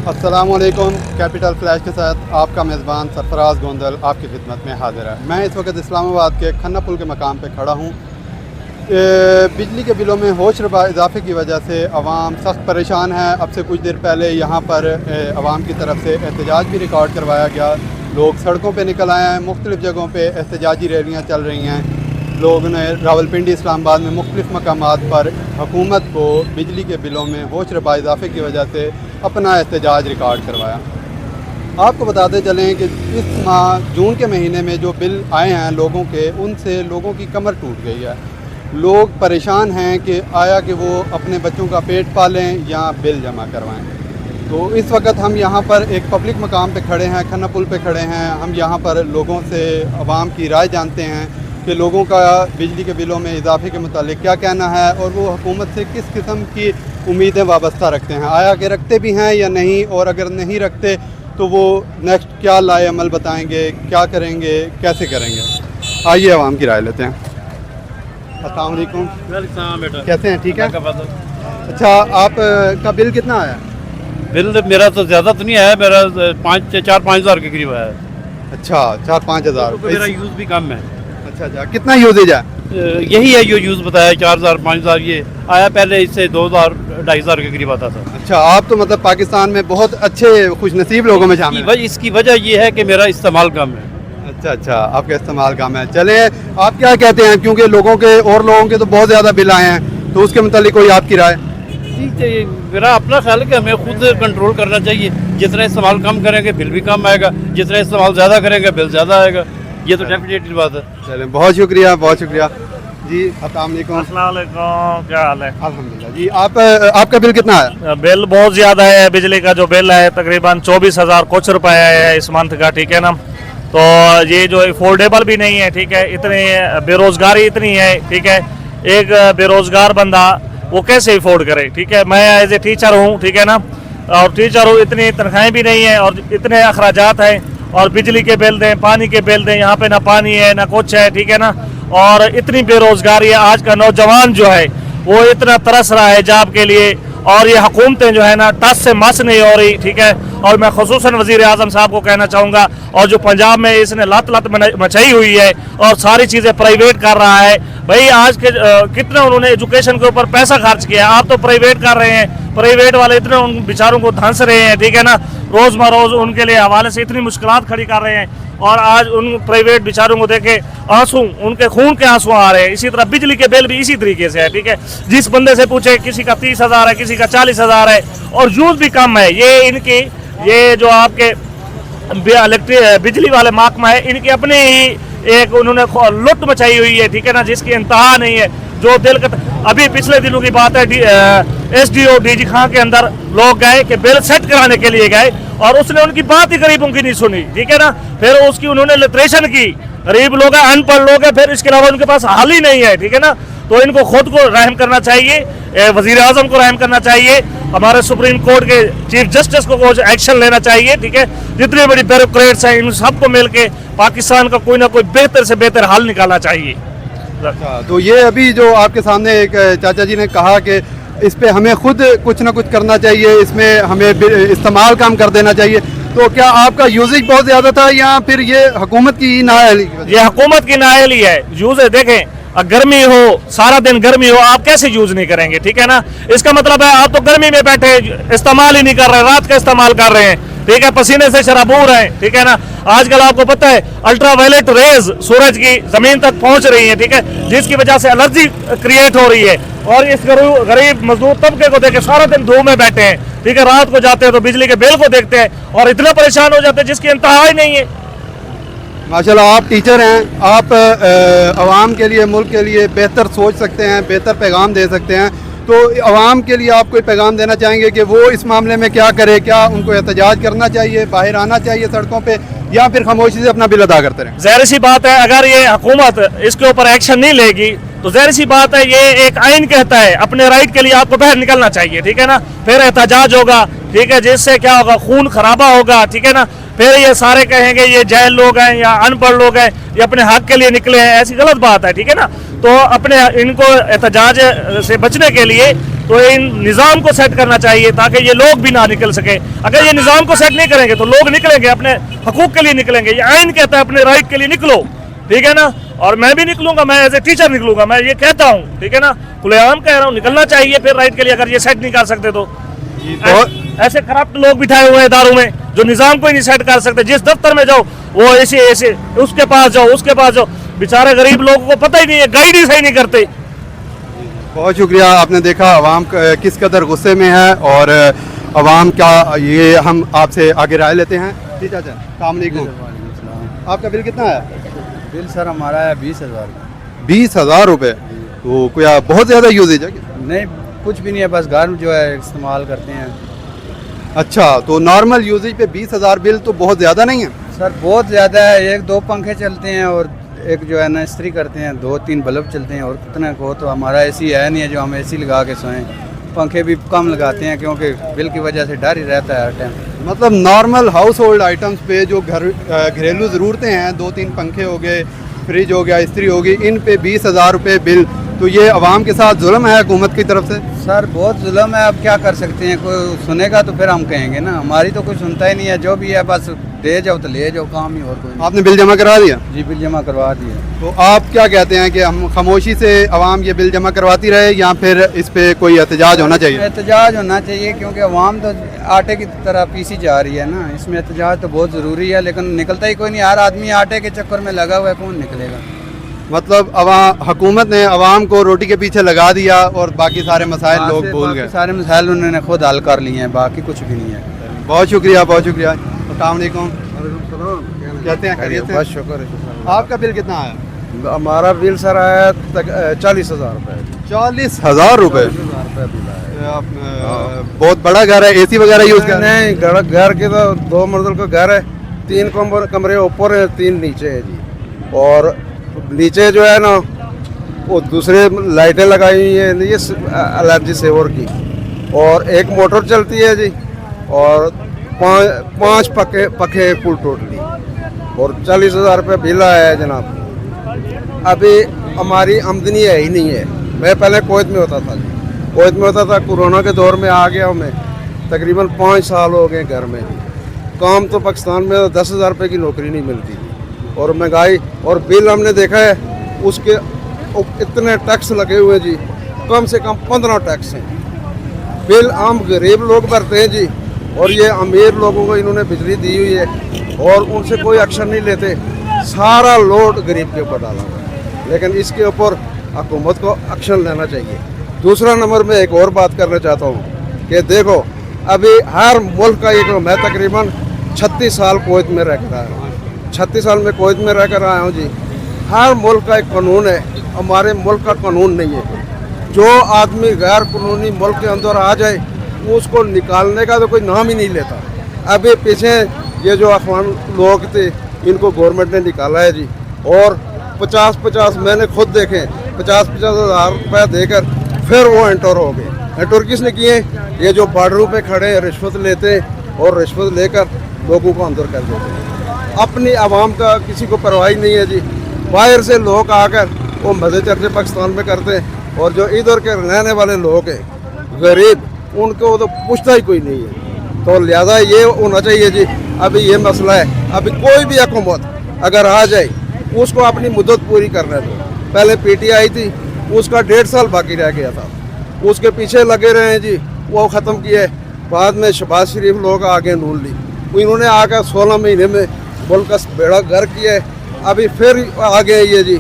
अस्सलाम वालेकुम। Capital flash के साथ आपका मेज़बान सरफराज गोंदल आपकी खिदमत में हाजिर है। मैं इस वक्त इस्लामाबाद के खन्ना पुल के मकाम पर खड़ा हूँ। बिजली के बिलों में होश रबा इजाफे की वजह से अवाम सख्त परेशान है। अब से कुछ देर पहले यहाँ पर अवाम की तरफ से एहतजाज भी रिकॉर्ड करवाया गया। लोग सड़कों पे निकल आए हैं, मुख्तलिफ़ जगहों पे एहतजाजी रैलियाँ चल रही हैं। लोगों ने रावलपिंडी इस्लामाबाद में मुख्तलिफ़ मकामात पर हुकूमत को बिजली के बिलों में होश रबा इजाफे की वजह से अपना एहतजाज रिकॉर्ड करवाया। आपको बताते चलें कि इस माह जून के महीने में जो बिल आए हैं लोगों के, उनसे लोगों की कमर टूट गई है। लोग परेशान हैं कि आया कि वो अपने बच्चों का पेट पालें या बिल जमा करवाएं। तो इस वक्त हम यहाँ पर एक पब्लिक मकाम पे खड़े हैं, खन्ना पुल पे खड़े हैं। हम यहाँ पर लोगों से आवाम की राय जानते हैं कि लोगों का बिजली के बिलों में इजाफे के मुतालिक क्या कहना है और वो हुकूमत से किस किस्म की उम्मीदें वाबस्ता रखते हैं, आया कि रखते भी हैं या नहीं, और अगर नहीं रखते तो वो नेक्स्ट क्या लाए अमल बताएंगे, क्या करेंगे, कैसे करेंगे। आइए आवाम की राय लेते हैं। अस्सलाम वालेकुम। बेटा कैसे हैं? ठीक है। अच्छा, आप का बिल कितना आया? बिल मेरा तो ज़्यादा तो नहीं आया, मेरा 4-5 हज़ार के करीब आया। अच्छा, 4-5 हज़ार। तो मेरा यूज़ भी कम है। अच्छा, कितना यूजेज है? यही है जो यूज़ बताया, 4,000-5 हज़ार ये आया। पहले इससे 2,000-2,500 हज़ार के करीब आता था। अच्छा, आप तो मतलब पाकिस्तान में बहुत अच्छे खुश नसीब लोगों में शामिल हैं। इसकी वजह ये है कि मेरा इस्तेमाल कम है। अच्छा, आपका इस्तेमाल कम है। चले, आप क्या कहते हैं, क्योंकि लोगों के और लोगों के तो बहुत ज़्यादा बिल आए हैं, तो उसके मुतालिक कोई आपकी राय? जी, मेरा अपना ख्याल है कि हमें खुद कंट्रोल करना चाहिए। जितना इस्तेमाल कम करेंगे बिल भी कम आएगा, जितना इस्तेमाल ज़्यादा करेंगे बिल ज़्यादा आएगा। ये तो डेफिनेटली बात है। चलें, बहुत शुक्रिया, बहुत शुक्रिया जी। अस्सलाम वालेकुम। क्या हाल है? अल्हम्दुलिल्लाह जी। आपका बिल कितना है? बिल बहुत ज़्यादा है। बिजली का जो बिल है तकरीबन 24,000 कुछ रुपया है इस मंथ का, ठीक है ना। तो ये जो अफोर्डेबल भी नहीं है, ठीक है। इतनी बेरोज़गारी इतनी है, ठीक है। एक बेरोज़गार बंदा वो कैसे अफोर्ड करे, ठीक है। मैं एज ए टीचर हूँ, ठीक है ना, और टीचर हूँ, इतनी तनख्वाहें भी नहीं है और इतने अखराजात हैं, और बिजली के बिल दें, पानी के बिल दें, यहाँ पे ना पानी है ना कुछ है, ठीक है ना। और इतनी बेरोज़गारी है। आज का नौजवान जो है वो इतना तरस रहा है जॉब के लिए, और ये हुकूमतें जो है ना टस से मस नहीं हो रही, ठीक है। और मैं खुसूसन वज़ीर आज़म साहब को कहना चाहूँगा, और जो पंजाब में इसने लत मचाई हुई है और सारी चीज़ें प्राइवेट कर रहा है। भाई आज के कितना उन्होंने एजुकेशन के ऊपर पैसा खर्च किया, आप तो प्राइवेट कर रहे हैं। प्राइवेट वाले इतने उन बेचारों को धंस रहे हैं, ठीक है ना। रोज़ बरोज़ उनके लिए हवाले से इतनी मुश्किलात खड़ी कर रहे हैं, और आज उन प्राइवेट बेचारों को देखे आंसू, उनके खून के आंसू आ रहे हैं। इसी तरह बिजली के बिल भी इसी तरीके से है, ठीक है। जिस बंदे से पूछे किसी का 30,000 है, किसी का 40,000 है, और यूज़ भी कम है। ये इनकी ये जो आपके बिजली वाले महकमा है, इनकी अपने ही एक उन्होंने लुट मचाई हुई है, ठीक है ना, जिसकी इंतहा नहीं है। जो दिल का अभी पिछले दिनों की बात है, SDO DG खां के अंदर लोग गए कि बिल सेट कराने के लिए गए, और उसने उनकी बात ही गरीबों की नहीं सुनी, ठीक है ना। फिर उसकी उन्होंने लिटरेशन की। गरीब लोग हैं, अनपढ़ लोग हैं, फिर इसके अलावा उनके पास हाल ही नहीं है, ठीक है ना। तो इनको खुद को रहम करना चाहिए, वज़ीर आज़म को रहम करना चाहिए, हमारे सुप्रीम कोर्ट के चीफ जस्टिस को एक्शन लेना चाहिए, ठीक है। जितने बड़ी ब्यूरोक्रेट्स हैं इन सबको मिल के पाकिस्तान का कोई ना कोई बेहतर से बेहतर हल निकालना चाहिए। अच्छा, तो ये अभी जो आपके सामने एक चाचा जी ने कहा कि इस पे हमें खुद कुछ ना कुछ करना चाहिए, इसमें हमें इस्तेमाल कम कर देना चाहिए, तो क्या आपका यूजेज बहुत ज़्यादा था या फिर ये हुकूमत की नाअहली? ये हुकूमत की नाअहली है। यूज देखें, गर्मी हो, सारा दिन गर्मी हो, आप कैसे यूज नहीं करेंगे, ठीक है ना। इसका मतलब है आप तो गर्मी में बैठे इस्तेमाल ही नहीं कर रहे, रात का इस्तेमाल कर रहे हैं, ठीक है। पसीने से शराबूर हैं, ठीक है ना। आजकल आपको पता है अल्ट्रावायलेट रेज सूरज की जमीन तक पहुंच रही है, ठीक है, जिसकी वजह से एलर्जी क्रिएट हो रही है। और इस गरीब मजदूर तबके को देखे सारा दिन धूप में बैठे हैं, ठीक है। रात को जाते हैं तो बिजली के बिल को देखते हैं और इतना परेशान हो जाते हैं जिसकी इंतहा ही नहीं है। माशाल्लाह, आप टीचर हैं, आप आवाम के लिए, मुल्क के लिए बेहतर सोच सकते हैं, बेहतर पैगाम दे सकते हैं। तो आवाम के लिए आप कोई पैगाम देना चाहेंगे कि वो इस मामले में क्या करे? क्या उनको एहतजाज करना चाहिए, बाहर आना चाहिए सड़कों पे, या फिर खामोशी से अपना बिल अदा करते रहें? ज़ाहिर सी बात है, अगर ये हुकूमत इसके ऊपर एक्शन नहीं लेगी तो ज़ाहिर सी बात है, ये एक आइन कहता है अपने राइट के लिए आपको बाहर निकलना चाहिए, ठीक है ना। फिर एहतजाज होगा, ठीक है, जिससे क्या होगा, खून खराबा होगा, ठीक है ना। फिर ये सारे कहेंगे ये जाहिल लोग हैं या अनपढ़ लोग हैं, ये अपने हक के लिए निकले हैं, ऐसी गलत बात है, ठीक है ना। तो अपने इनको एहतजाज से बचने के लिए तो इन निज़ाम को सेट करना चाहिए ताकि ये लोग भी ना निकल सके। अगर ये निज़ाम को सेट नहीं करेंगे तो लोग निकलेंगे, अपने हकूक़ के लिए निकलेंगे। ये आइन कहता है अपने राइट के लिए निकलो, ठीक है ना। और मैं भी निकलूंगा, मैं एज ए टीचर निकलूंगा, मैं ये कहता हूँ, ठीक है ना, खुलेआम कह रहा हूँ, निकलना चाहिए फिर राइट के लिए, अगर ये सेट नहीं कर सकते तो। ऐसे करप्ट लोग बिठाए हुए हैं इदारों में जो निज़ाम को ही नहीं सेट कर सकते। जिस दफ्तर में जाओ वो ऐसे ऐसे, उसके पास जाओ उसके पास जाओ, बेचारे गरीब लोगों को पता ही नहीं है, गाइड ही सही नहीं करते। बहुत शुक्रिया। आपने देखा अवाम किस कदर गुस्से में है और अवाम का ये हम आपसे आगे राय लेते हैं। जी चाचा, अस्सलाम वालेकुम। आपका बिल कितना है? बिल सर हमारा है 20,000 का। 20,000 रुपये? तो कोई बहुत ज़्यादा यूजेज है क्या? नहीं, कुछ भी नहीं है, बस घर जो है इस्तेमाल करते हैं। अच्छा, तो नॉर्मल यूजेज पे 20,000 बिल तो बहुत ज़्यादा नहीं है? सर बहुत ज़्यादा है, 1-2 पंखे चलते हैं और एक जो है ना इस्त्री करते हैं, 2-3 बल्ब चलते हैं और कितना को। तो हमारा एसी है नहीं है जो हम एसी लगा के सोएं, पंखे भी कम लगाते हैं क्योंकि बिल की वजह से डर ही रहता है हर टाइम। मतलब नॉर्मल हाउस होल्ड आइटम्स पे जो घरेलू ज़रूरतें हैं, 2-3 पंखे हो गए, फ्रिज हो गया, इस्त्री होगी, इन पे 20,000 रुपये बिल, तो ये अवाम के साथ जुल्म है हुकूमत की तरफ से? सर बहुत जुल्म है, अब क्या कर सकते हैं, कोई सुनेगा तो फिर हम कहेंगे ना, हमारी तो कोई सुनता ही नहीं है। जो भी है बस दे जाओ तो ले जाओ, काम ही और कोई नहीं। आपने बिल जमा करा दिया? जी बिल जमा करवा दिए। तो आप क्या कहते हैं कि हम खामोशी से अवाम ये बिल जमा करवाती रहे या फिर इस पे कोई एहतजाज होना चाहिए? एहतजाज होना चाहिए क्योंकि अवाम तो आटे की तरह पीसी जा रही है ना, इसमें एहतजाज तो बहुत ज़रूरी है, लेकिन निकलता ही कोई नहीं। हर आदमी आटे के चक्कर में लगा हुआ है, कौन निकलेगा। मतलब हुकूमत ने अवाम को रोटी के पीछे लगा दिया और बाकी सारे मसाइल लोग भूल गए। सारे मसाइल उन्होंने खुद हल कर लिए हैं, बाकी कुछ भी नहीं है। बहुत शुक्रिया, बहुत शुक्रिया। अस्सलाम वालेकुम। कहते हैं खैरियत से? बस शुक्र है। आपका बिल कितना है? हमारा बिल सर आया 40,000 रुपये। 40,000 रुपये? बिल आया। बहुत बड़ा घर है, एसी वगैरह यूज कर? नहीं, घर के तो 2 मंजिल का घर है, 3 कमरे ऊपर है, 3 नीचे है जी। और नीचे जो है ना वो दूसरे लाइटें लगाई हुई हैं ये एलर्जी सेवर की, और एक मोटर चलती है जी, और 5 पखे फुल टोटली, और 40,000 रुपये बिल आया है जनाब। अभी हमारी आमदनी है ही नहीं है। मैं पहले कुवैत में होता था, कोरोना के दौर में आ गया मैं, तकरीबन 5 साल हो गए घर में। काम तो पाकिस्तान में 10,000 रुपये की नौकरी नहीं मिलती, और महंगाई, और बिल हमने देखा है उसके इतने टैक्स लगे हुए जी, कम से कम 15 टैक्स हैं। बिल आम गरीब लोग भरते हैं जी, और ये अमीर लोगों को इन्होंने बिजली दी हुई है और उनसे कोई एक्शन नहीं लेते, सारा लोड गरीब के ऊपर डाला हुआ है। लेकिन इसके ऊपर हुकूमत को एक्शन लेना चाहिए। दूसरा नंबर में एक और बात करना चाहता हूँ कि देखो अभी हर मुल्क का एक, मैं तकरीबन 36 साल कुवैत में रह कर आया हूँ, 36 साल में कुवैत में रह कर आया हूँ जी। हर मुल्क का एक कानून है, हमारे मुल्क का कानून नहीं है। जो आदमी गैर कानूनी मुल्क के अंदर आ जाए उसको निकालने का तो कोई नाम ही नहीं लेता। अभी पीछे ये जो अफवान लोग थे इनको गवर्नमेंट ने निकाला है जी, और 50-50 मैंने खुद देखे 50-50 हज़ार रुपये देकर फिर वो एंटर हो गए। एंटर किसने किए? ये जो बॉर्डरों पे खड़े हैं, रिश्वत लेते हैं और रिश्वत लेकर लोगों को अंदर कर देते हैं। अपनी आवाम का किसी को परवाह नहीं है जी। बाहर से लोग आकर वो मज़े चर्चे पाकिस्तान में करते हैं, और जो इधर के रहने वाले लोग हैं गरीब, उनको तो पूछता ही कोई नहीं है। तो लिहाजा ये होना चाहिए जी। अभी ये मसला है, अभी कोई भी हुकूमत अगर आ जाए उसको अपनी मुद्दत पूरी करने दो। पहले पीटीआई आई थी, उसका 1.5 साल बाकी रह गया था, उसके पीछे लगे रहे हैं जी, वो ख़त्म किए। बाद में शहबाज शरीफ लोग आगे नून ली, इन्होंने आकर 16 महीने में मुल्क का बेड़ा गर्क किया है। अभी फिर आ गए ये जी,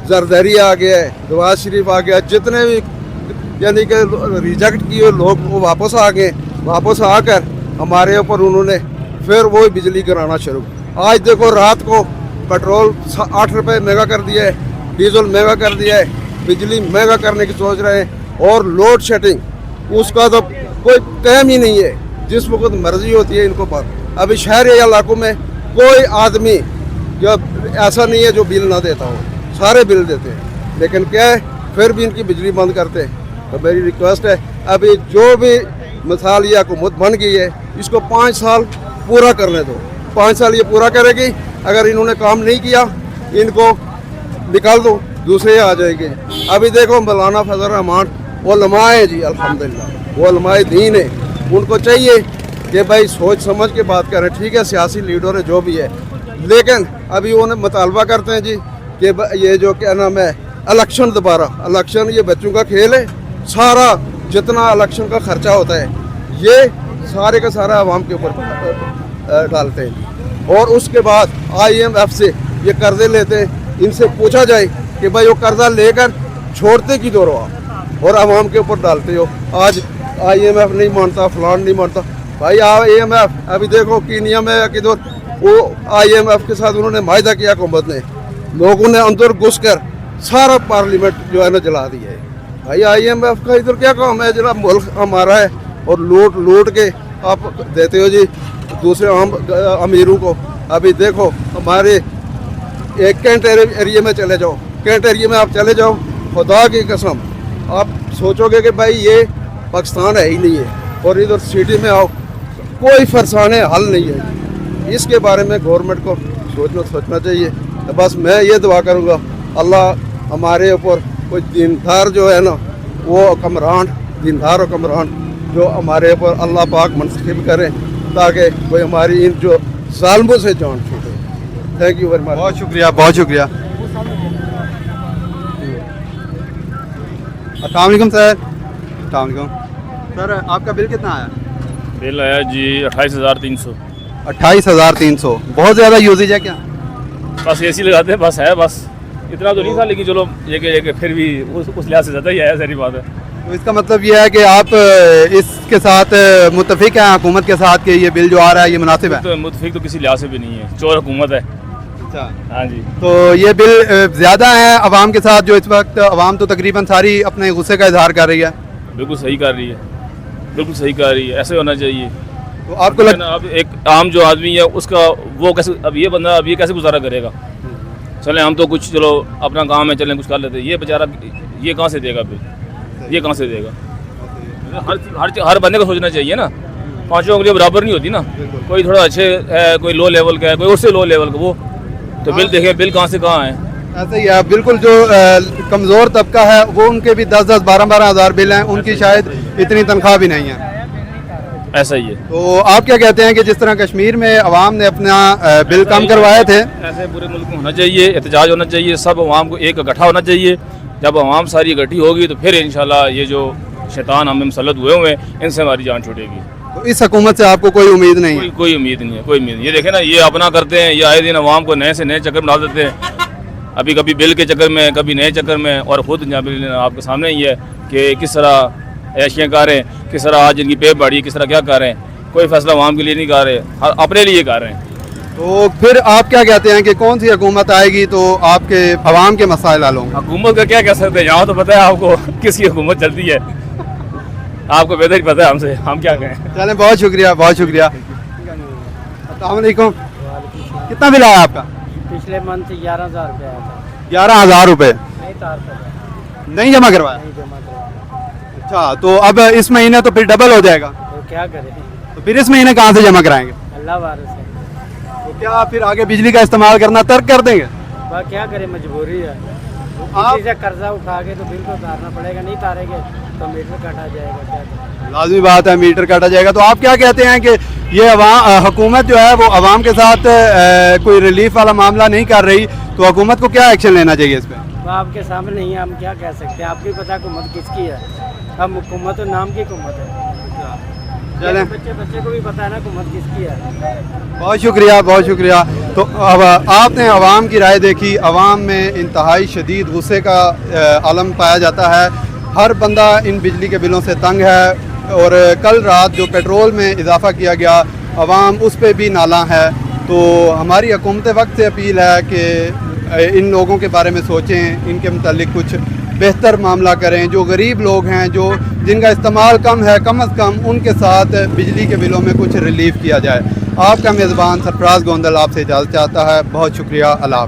जरदारी आ गया है, नवाज शरीफ आ गया, जितने भी यानी कि रिजेक्ट किए लोग वो वापस आ गए। वापस आकर हमारे ऊपर उन्होंने फिर वही बिजली गिराना शुरू। आज देखो रात को पेट्रोल 8 रुपये महंगा कर दिया है, डीजल महंगा कर दिया है, बिजली महंगा करने की सोच रहे हैं, और लोड शेडिंग उसका तो कोई टाइम ही नहीं है, जिस वक्त मर्जी होती है इनको पर। अभी शहरी इलाकों में कोई आदमी जो ऐसा नहीं है जो बिल ना देता हो, सारे बिल देते हैं, लेकिन क्या है फिर भी इनकी बिजली बंद करते हैं। तो मेरी रिक्वेस्ट है, अभी जो भी मिसाल ये हुकूमत बन गई है इसको 5 साल पूरा करने दो। 5 साल ये पूरा करेगी, अगर इन्होंने काम नहीं किया इनको निकाल दो, दूसरे आ जाएंगे। अभी देखो मौलाना फजल रहमान उलमा है जी, अल्हम्दुलिल्लाह वो उलमाए दीन है, उनको चाहिए कि भाई सोच समझ के बात करें। ठीक है, सियासी लीडर है जो भी है, लेकिन अभी उन्हें मुतालबा करते हैं जी कि ये जो क्या नाम है इलेक्शन, दोबारा इलेक्शन, ये बच्चों का खेल है, सारा जितना इलेक्शन का खर्चा होता है ये सारे का सारा आवाम के ऊपर डालते हैं। और उसके बाद IMF से ये कर्जे लेते हैं, इनसे पूछा जाए कि भाई वो कर्जा लेकर छोड़ते किधर हो आप और आवाम के ऊपर डालते हो। आज IMF नहीं मानता, फलान नहीं मानता। भाई IMF अभी देखो कीनिया में किधर वो IMF के साथ उन्होंने माहिदा किया हुकूमत ने, लोगों ने अंदर घुस कर सारा पार्लियामेंट जो है ना जला दिया है। भाई IMF का इधर क्या काम है, जरा मुल्क हमारा है और लूट के आप देते हो जी दूसरे अमीरों को। अभी देखो हमारे एक कैंट एरिया में चले जाओ, कैंट एरिया में आप चले जाओ, खुदा की कसम आप सोचोगे कि भाई ये पाकिस्तान है ही नहीं है, और इधर सिटी में आओ कोई फरसाने हल नहीं है। इसके बारे में गवर्नमेंट को सोचना चाहिए। तो बस मैं ये दुआ करूँगा अल्लाह हमारे ऊपर कोई दीनदार जो है ना वो हुक्मरान, दीनदार हुक्मरान जो हमारे ऊपर अल्लाह पाक मुंतखब करें, ताकि कोई हमारी इन जो ज़ालिमों से जान छूटे। Thank you very much. बहुत शुक्रिया, बहुत शुक्रिया। अस्सलाम वालेकुम सर। अस्सलाम वालेकुम सर, आपका बिल कितना आया? बिल आया जी 28,300। 28,300। बहुत ज़्यादा यूजेज है क्या? बस AC लगाते हैं, बस है, बस इतना तो नहीं था, लेकिन चलो ये फिर भी उस लिहाज से ज़्यादा ही आया, सारी बात है। तो इसका मतलब ये है कि आप इसके साथ मुत्तफिक हैं हुकूमत के साथ कि ये बिल जो आ रहा है ये मुनासिब है? तो मुतफिक तो किसी लिहाज से भी नहीं है, चोर हुकूमत है। अच्छा, हाँ जी। तो ये बिल ज़्यादा है अवाम के साथ, जो इस वक्त अवाम तो तकरीबन सारी अपने गुस्से का इजहार कर रही है। बिल्कुल सही कर रही है, बिल्कुल सही कर रही है, ऐसे होना चाहिए। तो आपको लगता अब एक आम जो आदमी है उसका वो कैसे, अब ये बंदा अब ये कैसे गुजारा करेगा? चलें हम तो कुछ चलो अपना काम है, चलें कुछ कर लेते हैं, ये बेचारा ये कहाँ से देगा बिल, ये कहाँ से देगा? हर बंदे को सोचना चाहिए ना, पांचों के लिए बराबर नहीं होती ना, कोई थोड़ा अच्छे है, कोई लो लेवल का है, कोई उससे लो लेवल का, वो तो बिल देखें बिल कहाँ से कहाँ है। ऐसे ही है, बिल्कुल जो कमज़ोर तबका है वो उनके भी 10-10, 12-12 हज़ार बिल हैं, उनकी शायद इतनी तनख्वाह भी नहीं है। ऐसा ही है। तो आप क्या कहते हैं कि जिस तरह कश्मीर में अवाम ने अपना बिल कम करवाए थे, ऐसे पूरे मुल्क में होना चाहिए, एहतजाज होना चाहिए, सब अवाम को एक इकट्ठा होना चाहिए। जब अवाम सारी इकट्ठी होगी तो फिर इंशाल्लाह ये जो शैतान हमें मुसल्लत हुए हुए हैं इनसे हमारी जान छूटेगी। तो इस हुकूमत से आपको कोई उम्मीद नहीं है? कोई उम्मीद नहीं है, कोई उम्मीद नहीं। ये देखें ना, ये अपना करते हैं, ये आए दिन अवाम को नए से नए चक्कर में डाल देते हैं, अभी कभी बिल के चक्कर में, कभी नए चक्कर में, और ख़ुद बिल आपके सामने ही है कि किस तरह ऐशियाँ कर रहे हैं, किस तरह आज इनकी पे बढ़ी, किस तरह क्या कर रहे हैं। कोई फैसला अवाम के लिए नहीं कर रहे, अपने लिए कर रहे हैं। तो फिर आप क्या कहते हैं कि कौन सी हुकूमत आएगी तो आपके अवाम के मसाइल हल होंगे? हुकूमत का क्या कह सकते हैं, यहाँ तो पता है आपको किसकी हुकूमत चलती है, आपको बेहतर ही पता है हमसे, हम क्या कहें। चलें, बहुत शुक्रिया, बहुत शुक्रिया। अस्सलाम वालेकुम। कितना बिल आया आपका? पिछले मंथ 11,000 रुपये आया था। 11,000 रुपये नहीं तार पर नहीं जमा करवाया? नहीं जमा करवाया। अच्छा, तो अब इस महीने तो फिर डबल हो जाएगा, तो क्या करें, तो फिर इस महीने कहाँ से जमा कराएंगे? अल्लाह वारस है। तो क्या फिर आगे बिजली का इस्तेमाल करना तर्क कर देंगे? बस क्या करें, मजबूरी है। आप किसी से कर्जा उठा के तो बिल को उतारना पड़ेगा, नहीं तारेंगे तो मीटर काटा जाएगा। क्या करें? लाजमी बात है, मीटर काटा जाएगा। तो आप क्या कहते हैं कि ये हुकूमत जो है वो अवाम के साथ कोई रिलीफ वाला मामला नहीं कर रही, तो हुकूमत को क्या एक्शन लेना चाहिए इस पर? वो आपके सामने नहीं है, हम क्या कह सकते हैं, आपको ही पता हुकूमत किसकी है। हम हुकूमत तो नाम की हुकूमत है, चलें, बच्चे को भी पता है ना हुकूमत किसकी है। बहुत शुक्रिया, बहुत शुक्रिया। तो अब आपने अवाम की राय देखी, अवाम में इंतहाई शदीद गुस्से का आलम पाया जाता है, हर बंदा इन बिजली के बिलों से तंग है, और कल रात जो पेट्रोल में इजाफा किया गया अवाम उस पर भी नाला है। तो हमारी हुकूमत वक्त से अपील है कि इन लोगों के बारे में सोचें, इनके मुतालिक कुछ बेहतर मामला करें। जो गरीब लोग हैं, जो जिनका इस्तेमाल कम है, कम अज़ कम उनके साथ बिजली के बिलों में कुछ रिलीफ किया जाए। आपका मेज़बान सरफराज गोंदल आपसे इजाज़त चाहता है। बहुत शुक्रिया। अल्लाह।